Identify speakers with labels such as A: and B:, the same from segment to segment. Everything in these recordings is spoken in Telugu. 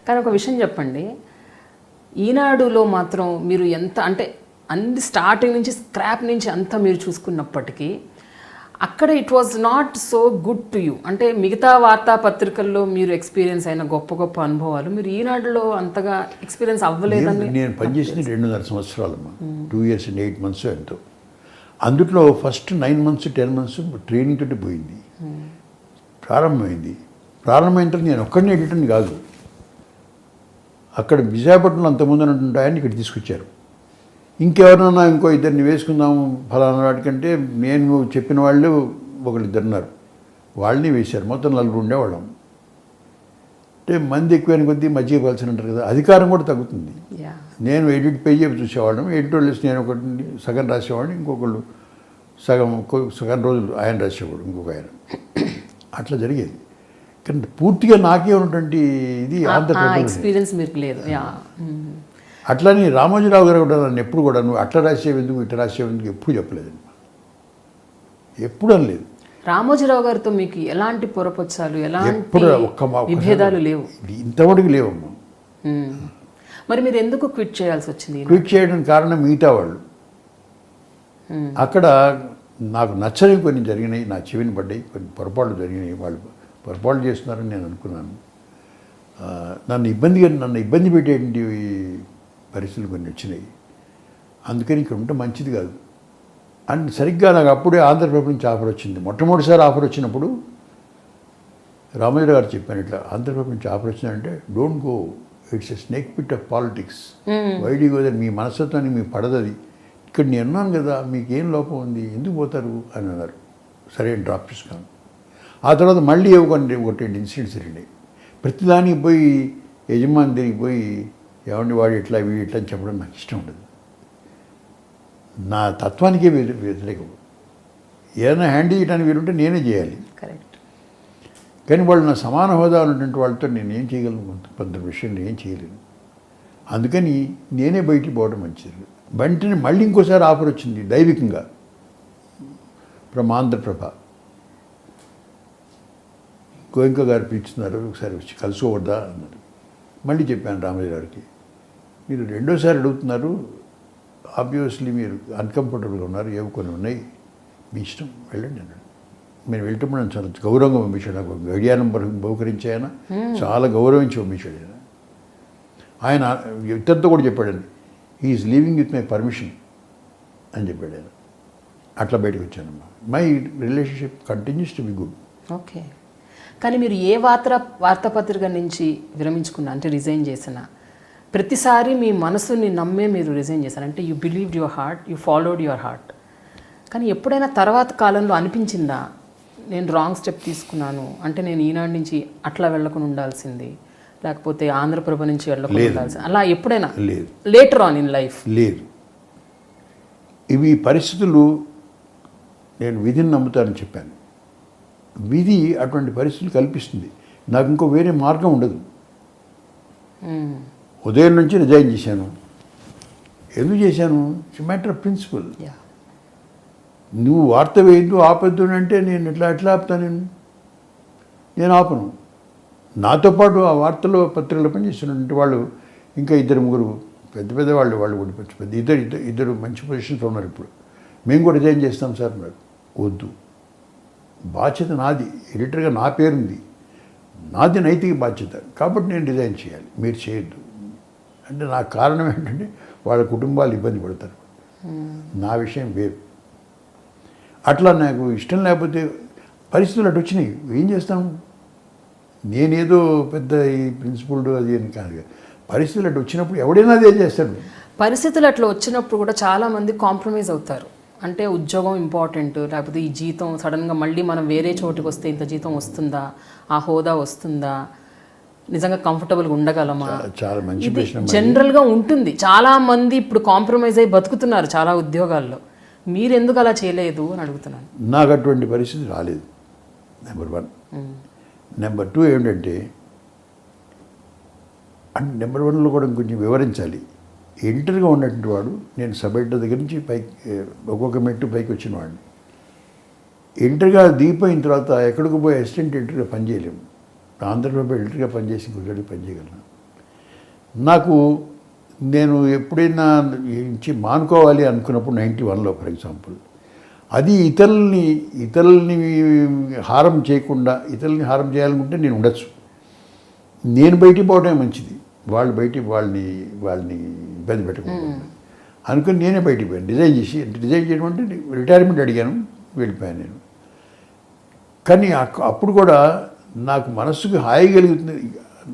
A: కానీ ఒక విషయం చెప్పండి, ఈనాడులో మాత్రం మీరు ఎంత అంటే అన్ని స్టార్టింగ్ నుంచి స్క్రాప్ నుంచి అంతా మీరు చూసుకున్నప్పటికీ అక్కడ it was not so good to you. అంటే మిగతా వార్తాపత్రికల్లో మీరు ఎక్స్పీరియన్స్ అయిన గొప్ప గొప్ప అనుభవాలు మీరు ఈనాడులో అంతగా ఎక్స్పీరియన్స్ అవ్వలేదని.
B: నేను పనిచేసింది 2.5 సంవత్సరాలమ్మా, 2 years and 8 months ఎంతో. అందులో ఫస్ట్ 9 months 10 months ట్రైనింగ్ తోటి పోయింది. ప్రారంభమైంది. ప్రారంభమైన తర్వాత నేను ఒక్కడిని ఎడిటర్ని కాదు, అక్కడ విశాఖపట్నంలో అంతకుముందు ఉన్నటువంటి ఆయన ఇక్కడ తీసుకొచ్చారు. ఇంకెవరన్నా ఇంకో ఇద్దరిని వేసుకుందాము ఫలానా వాటికంటే నేను చెప్పిన వాళ్ళు ఒకళ్ళిద్దరు ఉన్నారు, వాళ్ళని వేశారు. మొత్తం 4 ఉండేవాళ్ళం. అంటే మంది ఎక్కువైన కొద్దీ మజ్జిగ పలచని అంటారు కదా, అధికారం కూడా తగ్గుతుంది. నేను ఎడిట్ పేజీ చూసేవాళ్ళం, ఎడిటోర్లు నేను ఒకటి సగం రాసేవాడిని, ఇంకొకళ్ళు సగం రోజులు ఆయన రాసేవాడు, ఇంకొక ఆయన. అట్లా జరిగేది. కానీ పూర్తిగా నాకే ఉన్నటువంటి ఇది
A: ఎక్స్పీరియన్స్ మీకు లేదు.
B: అట్లని రామోజీరావు గారు కూడా నన్ను ఎప్పుడు కూడా నువ్వు అట్లా రాసేందుకు ఇట్లా రాసేందుకు ఎప్పుడు చెప్పలేదండి, ఎప్పుడు అనలేదు.
A: రామోజీరావు గారితో మీకు ఎలాంటి పొరపచ్చాలు, ఎలాంటి విభేదాలు లేవు?
B: ఇంతవరకు లేవమ్మా.
A: మరి మీరు ఎందుకు క్విట్ చేయాల్సి వచ్చింది?
B: క్విట్ చేయడానికి కారణం మిగతా వాళ్ళు. అక్కడ నాకు నచ్చని కొన్ని జరిగినాయి, నా చెవిని పడ్డాయి, కొన్ని పొరపాట్లు జరిగినాయి. వాళ్ళు పొరపాటు చేస్తున్నారని నేను అనుకున్నాను. నన్ను ఇబ్బంది పెట్టేటువంటి పరిస్థితులు కొన్ని వచ్చినాయి. అందుకని ఇక్కడ ఉంటే మంచిది కాదు అండ్ సరిగ్గా నాకు అప్పుడే ఆంధ్రప్రభ నుంచి ఆఫర్ వచ్చింది. మొట్టమొదటిసారి ఆఫర్ వచ్చినప్పుడు రామోజీరావు గారు చెప్పాను, ఇట్లా ఆంధ్రప్రభ నుంచి ఆఫర్ వచ్చిందంటే don't go, it's a snake pit of politics, వైడీ గోదని మీ మనస్తత్వానికి మీకు పడదది. ఇక్కడ నేను అన్నాను కదా, మీకు ఏం లోపం ఉంది, ఎందుకు పోతారు అని అన్నారు. సరే డ్రాప్ చేసుకున్నాను. ఆ తర్వాత మళ్ళీ ఒకటి ఇన్సిడెంట్స్ జరిగినాయి. ప్రతిదానికి పోయి యజమాని దగ్గరికి పోయి ఏమండి వాడు ఇట్లా వీడు ఇట్లా అని చెప్పడం నాకు ఇష్టం ఉండదు. నా తత్వానికే వ్యతిరేకం. ఏదైనా హ్యాండిల్ చేయడానికి వీరుంటే నేనే చేయాలి.
A: కరెక్ట్.
B: కానీ వాళ్ళు నా సమాన హోదా ఉన్నటువంటి వాళ్ళతో నేను ఏం చేయగలను, కొంత విషయం ఏం చేయలేను. అందుకని నేనే బయటికి పోవడం మంచిది. వెంటనే మళ్ళీ ఇంకోసారి ఆఫర్ వచ్చింది దైవికంగా ఫ్రమ్ ఆంధ్రప్రభ. గోయంక గారు పిలుస్తున్నారు, ఒకసారి వచ్చి కలుసుకోవద్దా అన్నారు. మళ్ళీ చెప్పాను రామోజీరావుకి, మీరు రెండోసారి అడుగుతున్నారు, ఆబ్వియస్లీ మీరు అన్కంఫర్టబుల్గా ఉన్నారు, ఏవో కొన్ని ఉన్నాయి, మీ ఇష్టం వెళ్ళండి అన్నాడు. నేను వెళ్ళటప్పుడు నన్ను చాలా గౌరవంగా పంపించాడు. నాకు గడియారం బహుకరించి ఆయన చాలా గౌరవించి పంపించాడు. ఆయన ఇతరుతో కూడా చెప్పాడండి, he is leaving with my permission అని చెప్పాడు ఆయన. అట్లా బయటకు వచ్చానమ్మా. My relationship continues to be good.
A: Okay. కానీ మీరు ఏ వార్తాపత్రిక నుంచి విరమించుకున్నా, అంటే రిజైన్ చేసినా, ప్రతిసారి మీ మనసుని నమ్మే మీరు రిజైన్ చేశారు. అంటే you believed your heart, you followed your heart. కానీ ఎప్పుడైనా తర్వాత కాలంలో అనిపించిందా, నేను రాంగ్ స్టెప్ తీసుకున్నాను, అంటే నేను ఈనాడు నుంచి అట్లా వెళ్ళకుండా ఉండాల్సింది, లేకపోతే ఆంధ్రప్రభ నుంచి వెళ్ళకుండా ఉండాల్సింది, అలా ఎప్పుడైనా లేటర్ ఆన్ ఇన్ లైఫ్?
B: లేదు. ఇవి పరిస్థితులు, నేను విధిని నమ్ముతానని చెప్పాను. విధి అటువంటి పరిస్థితులు కల్పిస్తుంది. నాకు ఇంకో వేరే మార్గం ఉండదు. ఉదయం నుంచి రిజైన్ చేశాను. ఎందుకు చేశాను? It's matter of principle. నువ్వు వార్త వేయద్దు ఆపద్దు అంటే నేను ఎట్లా ఆపుతాను? నేను ఆపను. నాతో పాటు ఆ వార్తలో పత్రికలు పనిచేస్తున్నటువంటి వాళ్ళు ఇంకా 2-3 పెద్ద వాళ్ళు కూడా ఇద్దరు మంచి పొజిషన్స్లో ఉన్నారు. ఇప్పుడు మేము కూడా రిజైన్ చేస్తాం సార్ అన్నారు. వద్దు, బాధ్యత నాది, ఎడిటర్గా నా పేరుంది, నాది నైతిక బాధ్యత, కాబట్టి నేను రిజైన్ చేయాలి, మీరు చేయొద్దు అంటే నా కారణం ఏంటంటే వాళ్ళ కుటుంబాలు ఇబ్బంది పడతారు, నా విషయం వేరు. అట్లా నాకు ఇష్టం లేకపోతే పరిస్థితులు అటు వచ్చినాయి, ఏం చేస్తాం? నేనేదో పెద్ద ఈ ప్రిన్సిపల్డ్ అది అని కాదు, పరిస్థితులు అటు వచ్చినప్పుడు ఎవడైనా అదే చేస్తాడు.
A: పరిస్థితులు అట్లా వచ్చినప్పుడు కూడా చాలామంది కాంప్రమైజ్ అవుతారు. అంటే ఉద్యోగం ఇంపార్టెంట్, లేకపోతే ఈ జీతం సడన్గా మళ్ళీ మనం వేరే చోటుకి వస్తే ఇంత జీతం వస్తుందా, ఆ హోదా వస్తుందా, నిజంగా కంఫర్టబుల్గా ఉండగలమా?
B: చాలా మంచి ప్రశ్న.
A: జనరల్గా ఉంటుంది. చాలామంది ఇప్పుడు కాంప్రమైజ్ అయ్యి బతుకుతున్నారు చాలా ఉద్యోగాల్లో. మీరు ఎందుకు అలా చేయలేదు అని అడుగుతున్నాను.
B: నాకు అటువంటి పరిస్థితి రాలేదు, నెంబర్ 1. నెంబర్ 2 ఏంటంటే, నెంబర్ 1లో కూడా కొంచెం వివరించాలి. ఎడిటర్గా ఉన్నటువంటి వాడు, నేను సబ్ ఎడిటర్ దగ్గర నుంచి పైకి ఒక్కొక్క మెట్టు పైకి వచ్చిన వాడిని. ఎడిటర్గా దిగిపోయిన తర్వాత ఎక్కడికి పోయి అసిస్టెంట్ ఎడిటర్గా పనిచేయలేము. ఆంధ్రప్రభ ఎడిటర్గా పనిచేసి ఇంకొకటి పనిచేయగలను. నాకు నేను ఎప్పుడైనా నుంచి మానుకోవాలి అనుకున్నప్పుడు 91లో ఫర్ ఎగ్జాంపుల్, అది ఇతరుల్ని హారం చేయకుండా, ఇతరుల్ని హారం చేయాలనుకుంటే నేను ఉండొచ్చు. నేను బయటికి పోవడమే మంచిది, వాళ్ళు బయటికి వాళ్ళని ఇబ్బంది పెట్టకూడదు అనుకుని నేనే బయటికి పోయాను. రిజైన్ చేయడం అంటే రిటైర్మెంట్ అడిగాను, వెళ్ళిపోయాను నేను. కానీ అప్పుడు కూడా నాకు మనస్సుకు హాయి కలుగుతుంది,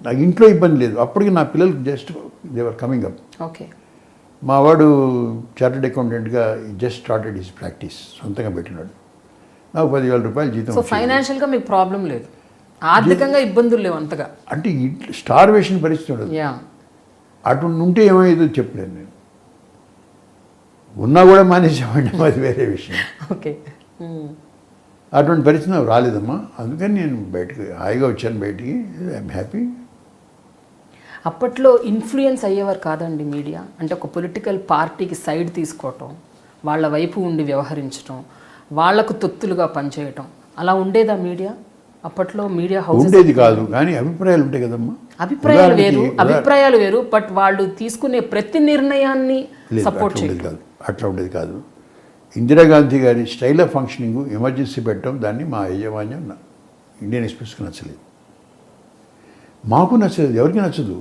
B: నాకు ఇంట్లో ఇబ్బంది లేదు. అప్పటికి నా పిల్లలు just they were coming up.
A: Okay.
B: మా వాడు చార్టెడ్ అకౌంటెంట్గా జస్ట్ స్టార్టెడ్ హిస్ ప్రాక్టీస్, సొంతంగా పెట్టినాడు. నాకు 10,000 రూపాయలు జీతం.
A: సో ఫైనాన్షియల్గా మీకు ప్రాబ్లం లేదు, ఆర్థికంగా ఇబ్బందులు లేవు అంతగా.
B: అంటే స్టార్వేషన్ పరిస్థితి ఉండదు. అటువంటి ఉంటే ఏమయ్యేదో చెప్పలేను నేను. ఉన్నా కూడా మానేసామండి, అది వేరే విషయం.
A: ఓకే.
B: అటువంటి పరిస్థితి నాకు రాలేదమ్మా. అందుకని నేను బయటకు హాయిగా వచ్చాను బయటికి. I'm happy.
A: అప్పట్లో ఇన్ఫ్లుయెన్స్ అయ్యేవారు కాదండి మీడియా, అంటే ఒక పొలిటికల్ పార్టీకి సైడ్ తీసుకోవటం, వాళ్ళ వైపు ఉండి వ్యవహరించటం, వాళ్లకు తొత్తులుగా పనిచేయటం, అలా ఉండేదా మీడియా అప్పట్లో? మీడియా హౌస్
B: ఉండేది కాదు, కానీ అభిప్రాయాలు ఉంటాయి కదమ్మా.
A: అభిప్రాయాలు వేరు, బట్ వాళ్ళు తీసుకునే ప్రతి నిర్ణయాన్ని సపోర్ట్ చేయడం
B: కాదు, అట్లా ఉండేది కాదు. ఇందిరాగాంధీ గారి స్టైల్ ఆఫ్ ఫంక్షనింగ్ ఎమర్జెన్సీ పెట్టడం, దాన్ని మా యాజమాన్యం ఇండియన్ ఎక్స్ప్రెస్కి నచ్చలేదు, మాకు నచ్చలేదు, ఎవరికి నచ్చదు.